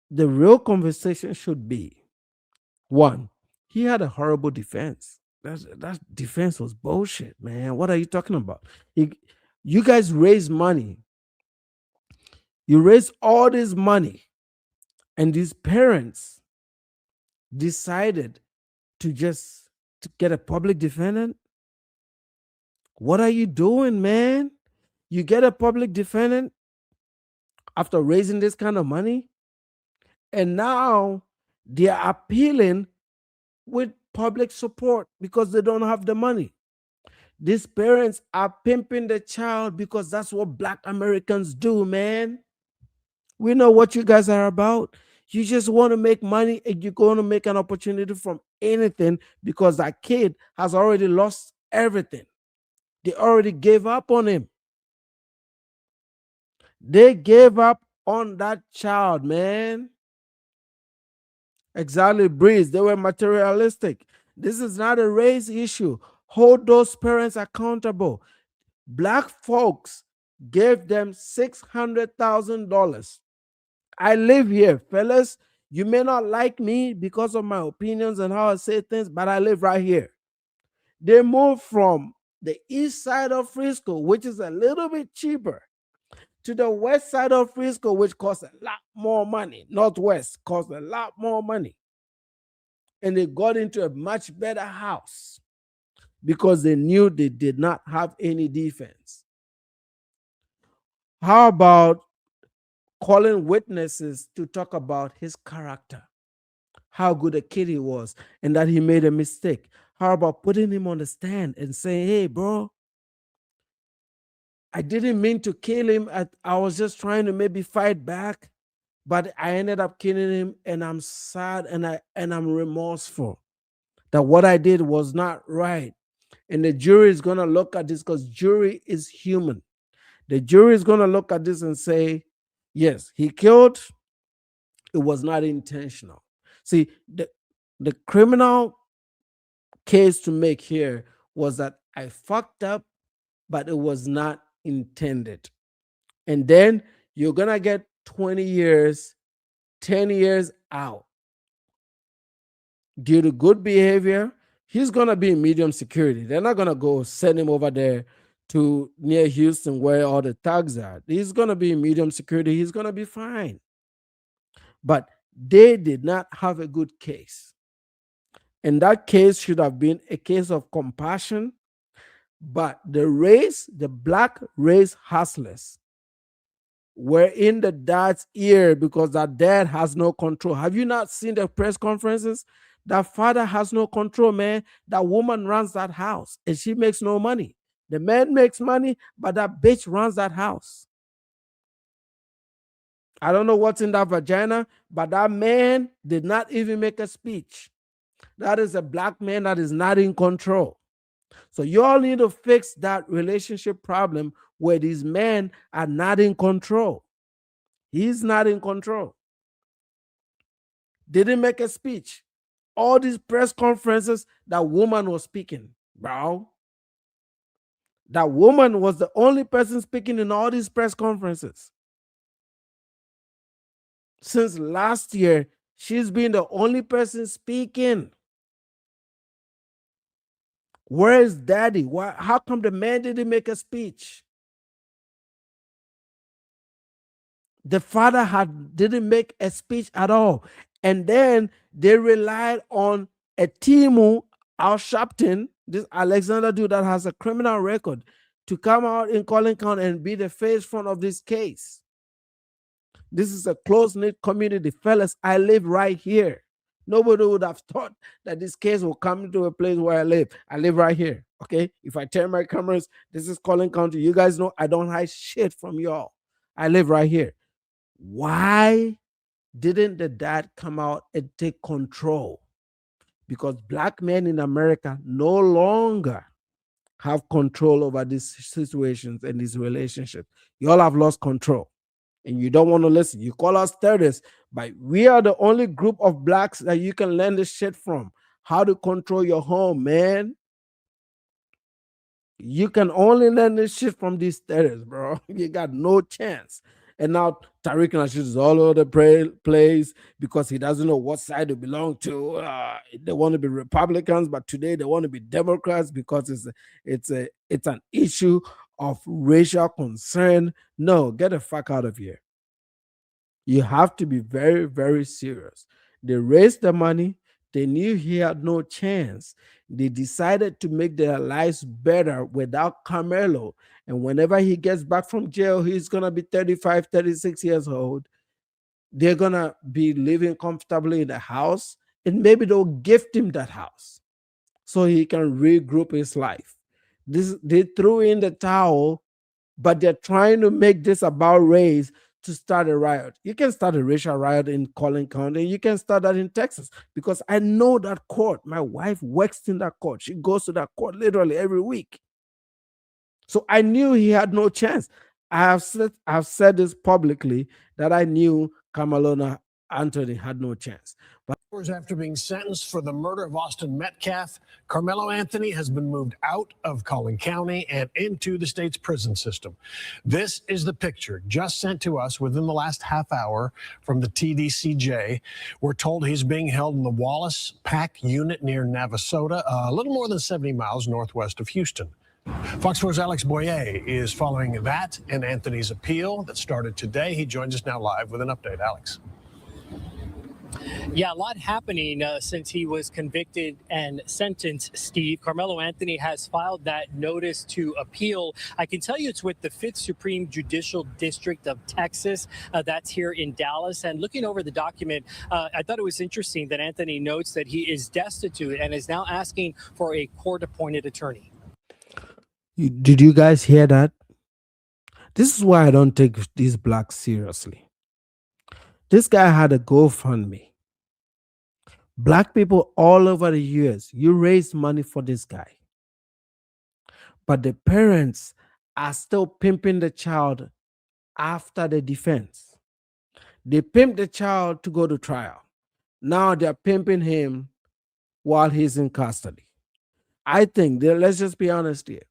The real conversation should be one, he had a horrible defense. That defense was bullshit, man. What are you talking about? He, you guys raise money. You raise all this money, and these parents decided to just to get a public defendant. What are you doing, man? You get a public defendant after raising this kind of money, and now they are appealing with public support because they don't have the money. These parents are pimping the child because that's what Black Americans do, man. We know what you guys are about. You just want to make money and you're going to make an opportunity from anything because that kid has already lost everything. They already gave up on him. They gave up on that child, man. Exactly, Breeze. They were materialistic. This is not a race issue. Hold those parents accountable. Black folks gave them $600,000. I live here, fellas. You may not like me because of my opinions and how I say things, but I live right here. They moved from the east side of Frisco, which is a little bit cheaper, to the west side of Frisco, which costs a lot more money. Northwest costs a lot more money. And they got into a much better house because they knew they did not have any defense. How about calling witnesses to talk about his character, how good a kid he was, and that he made a mistake? How about putting him on the stand and saying, hey, bro, I didn't mean to kill him. I was just trying to maybe fight back, but I ended up killing him, and I'm sad and I'm remorseful that what I did was not right. And the jury is gonna look at this because jury is human. The jury is gonna look at this and say, yes, he killed, it was not intentional. See, the criminal case to make here was that I fucked up, but it was not intended. And then you're gonna get 20 years, 10 years out due to good behavior. He's gonna be in medium security. They're not gonna go send him over there to near Houston where all the thugs are. He's gonna be in medium security. He's gonna be fine. But they did not have a good case. And that case should have been a case of compassion. But the black race hustlers were in the dad's ear because that dad has no control. Have you not seen the press conferences? That father has no control, man. That woman runs that house and she makes no money. The man makes money, but that bitch runs that house. I don't know what's in that vagina, but that man did not even make a speech. That is a black man that is not in control. So you all need to fix that relationship problem where these men are not in control. He's not in control. Didn't make a speech. All these press conferences, that woman was speaking, bro. That woman was the only person speaking in all these press conferences. Since last year, she's been the only person speaking. Where is daddy? Why? How come the man didn't make a speech? The father didn't make a speech at all. And then they relied on a Timu Al Sharpton, this Alexander dude that has a criminal record, to come out in Collin County and be the face front of this case. This is a close-knit community. Fellas, I live right here. Nobody would have thought that this case will come to a place where I live. I live right here. Okay. If I turn my cameras, this is Collin County. You guys know I don't hide shit from y'all. I live right here. Why didn't the dad come out and take control? Because black men in America no longer have control over these situations and these relationships. You all have lost control and you don't want to listen. You call us terrorists, but we are the only group of blacks that you can learn this shit from. How to control your home, man. You can only learn this shit from these terrorists, bro. You got no chance. And now Tariq Nasheed is all over the place because he doesn't know what side to belong to. They want to be Republicans, but today they want to be Democrats because it's an issue of racial concern. No, get the fuck out of here. You have to be very, very serious. They raised the money. They knew he had no chance. They decided to make their lives better without Carmelo. And whenever he gets back from jail, he's going to be 35, 36 years old. They're going to be living comfortably in the house. And maybe they'll gift him that house so he can regroup his life. They threw in the towel, but they're trying to make this about race to start a riot. You can start a racial riot in Collin County. You can start that in Texas because I know that court. My wife works in that court. She goes to that court literally every week. So I knew he had no chance. I've said this publicly that I knew Karmelo Anthony had no chance. But hours after being sentenced for the murder of Austin Metcalf, Karmelo Anthony has been moved out of Collin County and into the state's prison system. This is the picture just sent to us within the last half hour from the TDCJ. We're told he's being held in the Wallace PAC unit near Navasota, a little more than 70 miles northwest of Houston. Fox 4's Alex Boyer is following that and Anthony's appeal that started today. He joins us now live with an update. Alex. Yeah, a lot happening since he was convicted and sentenced, Steve. Karmelo Anthony has filed that notice to appeal. I can tell you it's with the 5th Supreme Judicial District of Texas. That's here in Dallas. And looking over the document, I thought it was interesting that Anthony notes that he is destitute and is now asking for a court-appointed attorney. Did you guys hear that? This is why I don't take these blacks seriously. This guy had a GoFundMe. Black people all over the US, you raise money for this guy. But the parents are still pimping the child after the defense. They pimp the child to go to trial. Now they're pimping him while he's in custody. I think, let's just be honest here.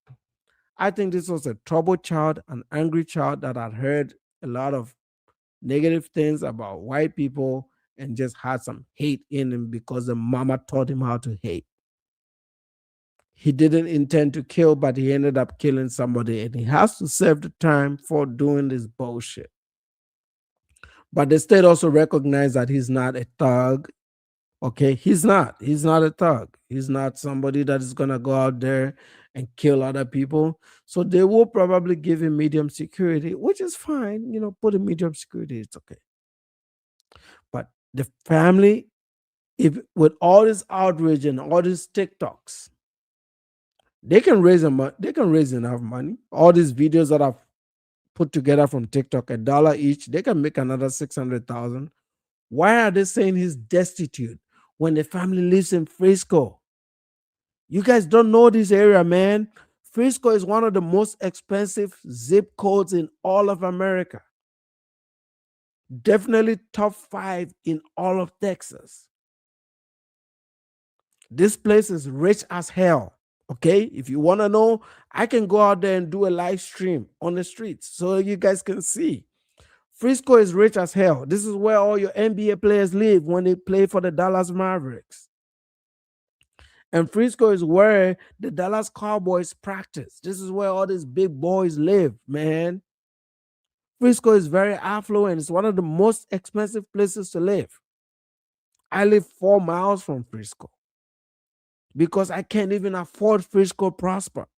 I think this was a troubled child, an angry child that had heard a lot of negative things about white people and just had some hate in him because the mama taught him how to hate. He didn't intend to kill, but he ended up killing somebody, and he has to serve the time for doing this bullshit. But the state also recognized that he's not a thug. Okay, he's not a thug. He's not somebody that is going to go out there and kill other people. So they will probably give him medium security, which is fine. Put in medium security, it's okay. But the family, if with all this outrage and all these TikToks, they can raise enough money. All these videos that I've put together from TikTok, $1 each, they can make another 600,000. Why are they saying he's destitute when the family lives in Frisco? You guys don't know this area, man. Frisco is one of the most expensive zip codes in all of America. Definitely top 5 in all of Texas. This place is rich as hell. Okay, if you want to know, I can go out there and do a live stream on the streets so you guys can see. Frisco is rich as hell. This is where all your NBA players live when they play for the Dallas Mavericks. And Frisco is where the Dallas Cowboys practice. This is where all these big boys live, man. Frisco is very affluent. It's one of the most expensive places to live. I live 4 miles from Frisco because I can't even afford Frisco proper.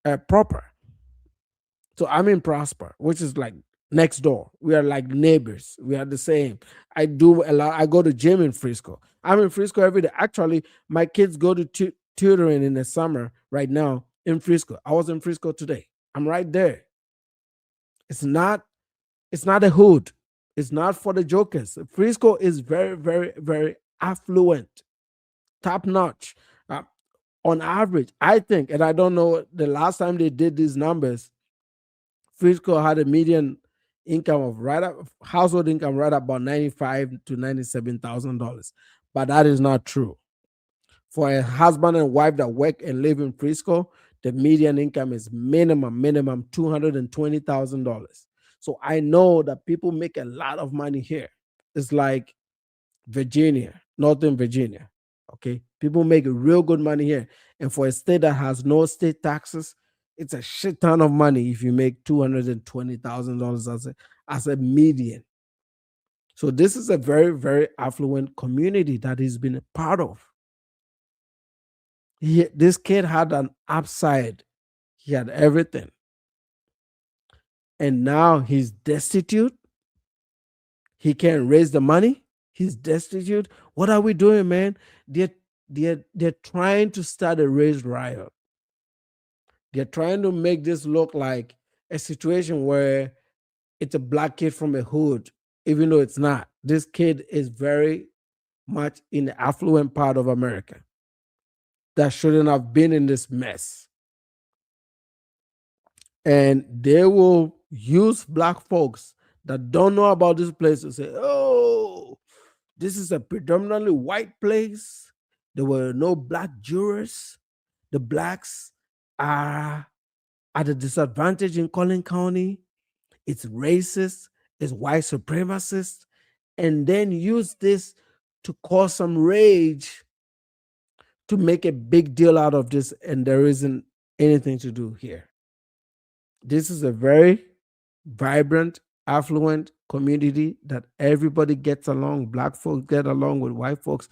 So I'm in Prosper, which is like next door. We are like neighbors. We are the same. I do a lot. I go to gym in Frisco. I'm in Frisco every day. Actually, my kids go to tutoring in the summer right now in Frisco. I was in Frisco today. I'm right there. It's not a hood. It's not for the jokers. Frisco is very, very, very affluent, top notch. On average, I think, and I don't know the last time they did these numbers, Frisco had a median income of household income right about $95,000 to $97,000, but that is not true. For a husband and wife that work and live in Frisco, the median income is minimum $220,000. So I know that people make a lot of money here. It's like Virginia, Northern Virginia. Okay. People make real good money here. And for a state that has no state taxes, it's a shit ton of money if you make $220,000 as a median. So this is a very, very affluent community that he's been a part of. This kid had an upside. He had everything. And now he's destitute. He can't raise the money. He's destitute. What are we doing, man? They're they're trying to start a race riot. They're trying to make this look like a situation where it's a black kid from a hood, even though it's not. This kid is very much in the affluent part of America that shouldn't have been in this mess. And they will use black folks that don't know about this place to say, oh, this is a predominantly white place. There were no black jurors. The blacks are at a disadvantage in Collin County. It's racist, it's white supremacist, and then use this to cause some rage to make a big deal out of this, and there isn't anything to do here. This is a very vibrant, affluent community that everybody gets along. Black folks get along with white folks.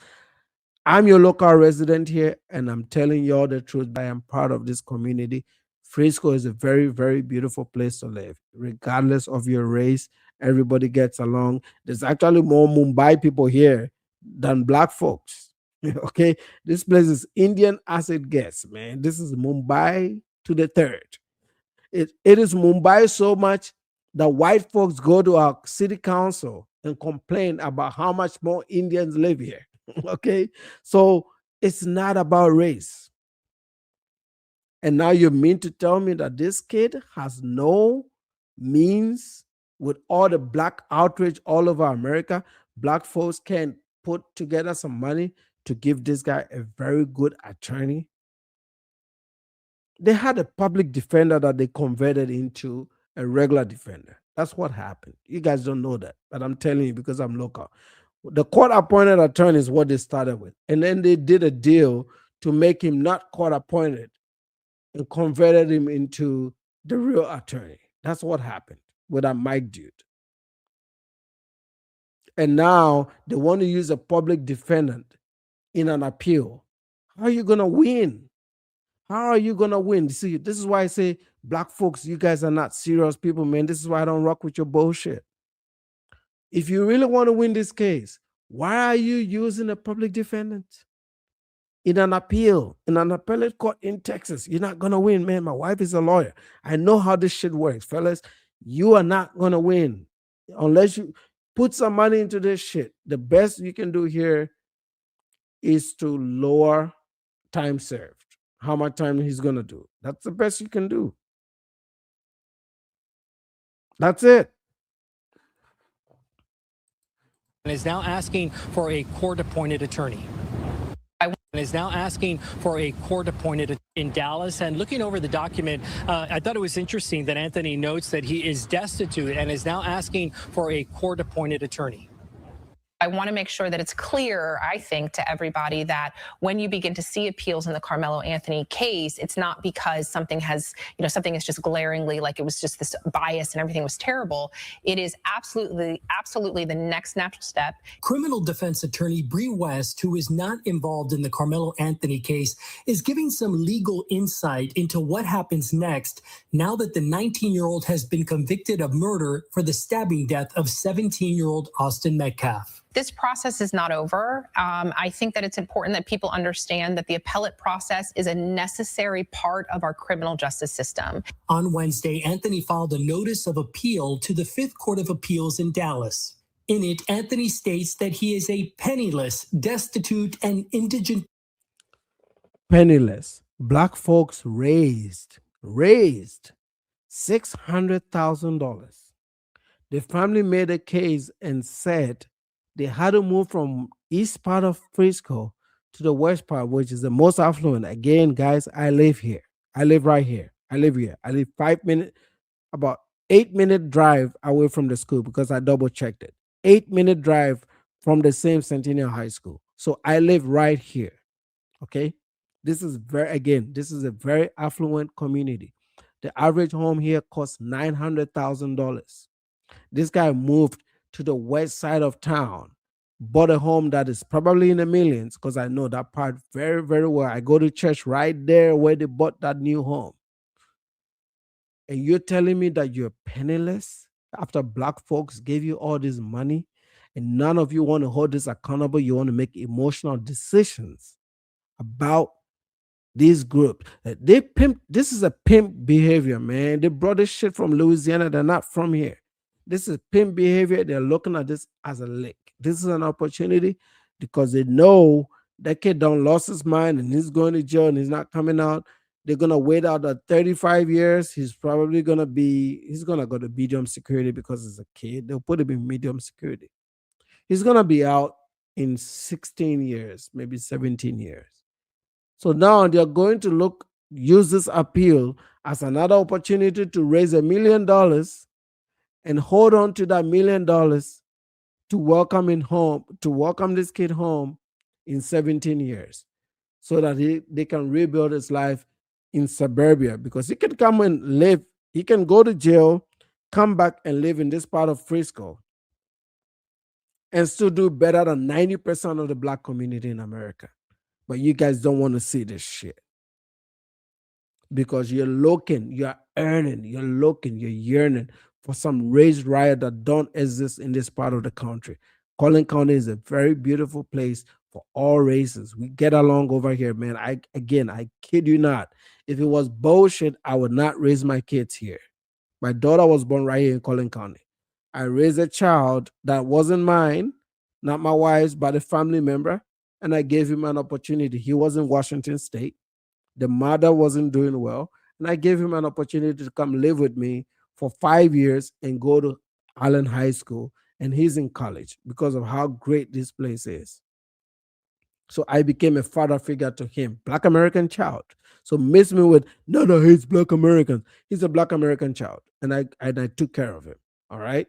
I'm your local resident here, and I'm telling you all the truth. I am part of this community. Frisco is a very, very beautiful place to live, regardless of your race. Everybody gets along. There's actually more Mumbai people here than black folks. Okay, this place is Indian as it gets, man. This is Mumbai to the third. It is Mumbai so much that white folks go to our city council and complain about how much more Indians live here. Okay, so it's not about race. And now you mean to tell me that this kid has no means with all the black outrage all over America? Black folks can put together some money to give this guy a very good attorney. They had a public defender that they converted into a regular defender. That's what happened. You guys don't know that, but I'm telling you because I'm local. The court appointed attorney is what they started with. And then they did a deal to make him not court appointed and converted him into the real attorney. That's what happened with that Mike dude. And now they want to use a public defendant in an appeal. How are you going to win? How are you going to win? See, this is why I say, black folks, you guys are not serious people, man. This is why I don't rock with your bullshit. If you really want to win this case, why are you using a public defendant? In an appeal, in an appellate court in Texas, you're not going to win, man. My wife is a lawyer. I know how this shit works, fellas. You are not going to win unless you put some money into this shit. The best you can do here is to lower time served. How much time he's going to do. That's the best you can do. That's it. And is now asking for a court-appointed attorney. Is now asking for a court-appointed in Dallas. And looking over the document, I thought it was interesting that Anthony notes that he is destitute and is now asking for a court-appointed attorney. I want to make sure that it's clear, I think, to everybody that when you begin to see appeals in the Karmelo Anthony case, it's not because something has, something is just glaringly like it was just this bias and everything was terrible. It is absolutely the next natural step. Criminal defense attorney Bree West, who is not involved in the Karmelo Anthony case, is giving some legal insight into what happens next now that the 19-year-old has been convicted of murder for the stabbing death of 17-year-old Austin Metcalf. This process is not over. I think that it's important that people understand that the appellate process is a necessary part of our criminal justice system. On Wednesday, Anthony filed a notice of appeal to the Fifth Court of Appeals in Dallas. In it, Anthony states that he is a penniless, destitute, and indigent. Penniless. Black folks raised $600,000. The family made a case and said they had to move from east part of Frisco to the west part, which is the most affluent. Again, guys, I live here. I live right here. I live here. I live 5 minutes, about 8-minute drive away from the school because I double checked it. 8-minute drive from the same Centennial High School. So I live right here. Okay. This is this is a very affluent community. The average home here costs $900,000. This guy moved to the west side of town, bought a home that is probably in the millions because I know that part very, very well. I go to church right there where they bought that new home. And you're telling me that you're penniless after black folks gave you all this money and none of you want to hold this accountable. You want to make emotional decisions about these groups. They pimp. This is a pimp behavior, man. They brought this shit from Louisiana. They're not from here. This is pimp behavior. They're looking at this as a lick. This is an opportunity because they know that kid don't lost his mind and he's going to jail and he's not coming out. They're gonna wait out the 35 years. He's gonna go to medium security because he's a kid. They'll put him in medium security. He's gonna be out in 16 years, maybe 17 years. So now they're going to use this appeal as another opportunity to raise $1 million and hold on to that $1 million to welcome this kid home in 17 years so that they can rebuild his life in suburbia, because he can come and live, he can go to jail, come back and live in this part of Frisco and still do better than 90% of the black community in America. But you guys don't want to see this shit because you're earning, you're yearning for some race riot that don't exist in this part of the country. Collin County is a very beautiful place for all races. We get along over here, man. I kid you not. If it was bullshit, I would not raise my kids here. My daughter was born right here in Collin County. I raised a child that wasn't mine, not my wife's, but a family member, and I gave him an opportunity. He was in Washington State. The mother wasn't doing well, and I gave him an opportunity to come live with me for 5 years and go to Allen High School, and he's in college because of how great this place is. So I became a father figure to him, Black American child. So miss me with, no, he's Black American. He's a Black American child. And I took care of him. All right.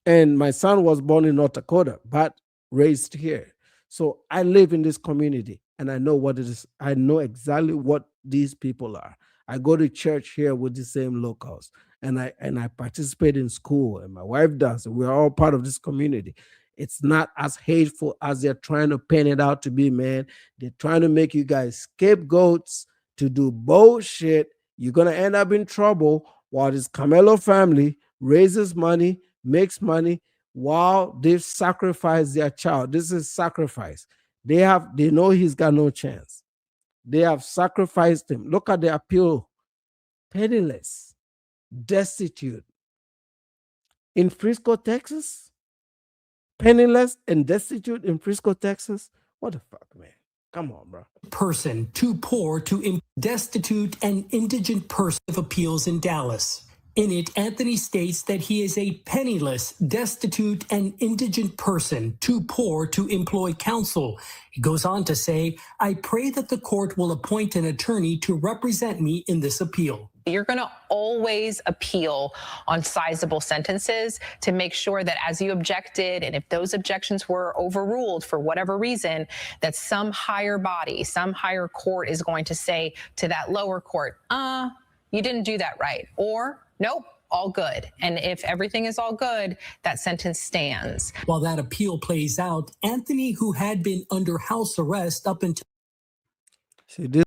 And my son was born in North Dakota, but raised here. So I live in this community and I know what it is. I know exactly what these people are. I go to church here with the same locals, and I participate in school, and my wife does. And we're all part of this community. It's not as hateful as they're trying to paint it out to be, man. They're trying to make you guys scapegoats to do bullshit. You're going to end up in trouble while this Karmelo family raises money, makes money, while they've sacrificed their child. This is sacrifice. They know he's got no chance. They have sacrificed him. Look at the appeal. Penniless, destitute. In Frisco, Texas? Penniless and destitute in Frisco, Texas? What the fuck, man? Come on, bro. Person too poor to destitute and indigent person of appeals in Dallas. In it, Anthony states that he is a penniless, destitute, and indigent person too poor to employ counsel. He goes on to say, I pray that the court will appoint an attorney to represent me in this appeal. You're going to always appeal on sizable sentences to make sure that as you objected, and if those objections were overruled for whatever reason, that some higher body, some higher court is going to say to that lower court, you didn't do that right, or nope, all good. And if everything is all good, that sentence stands. While that appeal plays out, Anthony, who had been under house arrest up until... See, this